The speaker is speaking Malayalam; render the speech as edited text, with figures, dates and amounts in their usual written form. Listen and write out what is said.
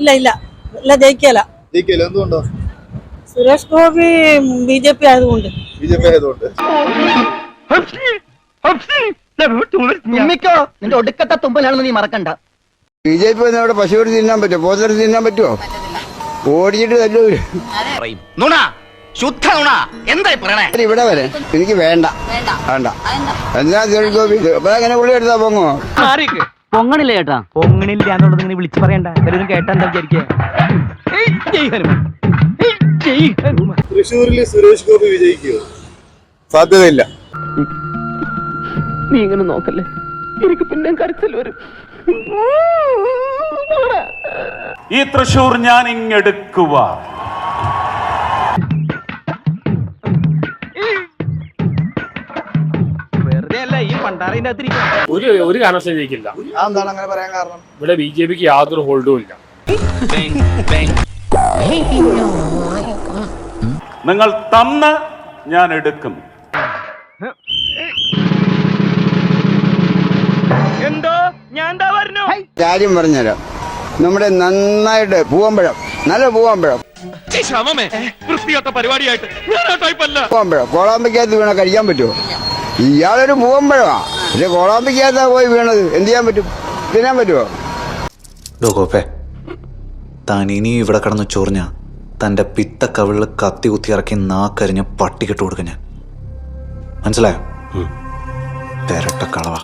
ഇല്ല ഇല്ല ഇല്ല ജയിക്കല. എന്തുകൊണ്ടോ? സുരേഷ് ഗോപി BJP ആയതുകൊണ്ട്. BJP ആയതുകൊണ്ട്. നിന്റെ ഒടുക്കത്തെ തുമ്പലാണെന്ന് നീ മറക്കണ്ട. BJP അവിടെ പശുവോട് തിന്നാൻ പറ്റുമോ? പോത്തർ തിന്നാൻ പറ്റുമോ? ഓടിച്ചിട്ട് തല്ലൂ. ഇവിടെ വരെ എനിക്ക് വേണ്ട വേണ്ട. എന്താ സുരേഷ് ഗോപി അങ്ങനെ പുള്ളി എടുത്താ പൊങ്ങോ? പൊങ്ങണില്ല ചേട്ടാ. പൊങ്ങണില്ല എന്നുള്ളത് ഇങ്ങനെ വിളിച്ചു പറയണ്ട. എല്ലാവരും കേട്ടാ എന്താ വിചാരിക്കുക? തൃശ്ശൂരിൽ സുരേഷ് ഗോപി വിജയിക്കുമോ? സാധ്യതയില്ല. നീ ഇങ്ങനെ നോക്കല്ലേ, എനിക്ക് പിന്നെ കരച്ചിൽ വരും. ഈ തൃശ്ശൂർ ഞാൻ ഇങ്ങെടുക്കുക. വെറുതെ അല്ല ഈ പണ്ടാറിന്റെ ഒരു കാരണവശാലും ജയിക്കില്ല. എന്താണ് അങ്ങനെ പറയാൻ കാരണം? ഇവിടെ BJPക്ക് യാതൊരു ഹോൾഡും ഇല്ല. നിങ്ങൾ തന്ന് ഞാൻ എടുക്കും. എന്തോ ഞാൻ എന്താ പറഞ്ഞു? കാര്യം പറഞ്ഞുതരാം. നമ്മുടെ നന്നായിട്ട് പൂവമ്പഴം, നല്ല പൂവമ്പഴം, പൂവമ്പഴം കോളാമ്പിക്കകത്ത് വീണ കഴിക്കാൻ പറ്റുമോ? ഇയാളൊരു പൂവമ്പഴമാ, പക്ഷെ കോളാമ്പിക്കകത്താ പോയി വീണത്. എന്ത് ചെയ്യാൻ പറ്റും? തിന്നാൻ പറ്റുമോ? ഗോപേ, താൻ ഇനി ഇവിടെ കിടന്ന് ചൊറിഞ്ഞ തൻ്റെ പിത്ത കവിളിൽ കത്തി കുത്തി ഇറക്കി നാക്കരിഞ്ഞ് പട്ടിക്കിട്ട് കൊടുക്കും ഞാൻ. മനസ്സിലായോ? പെരട്ട കളവാ.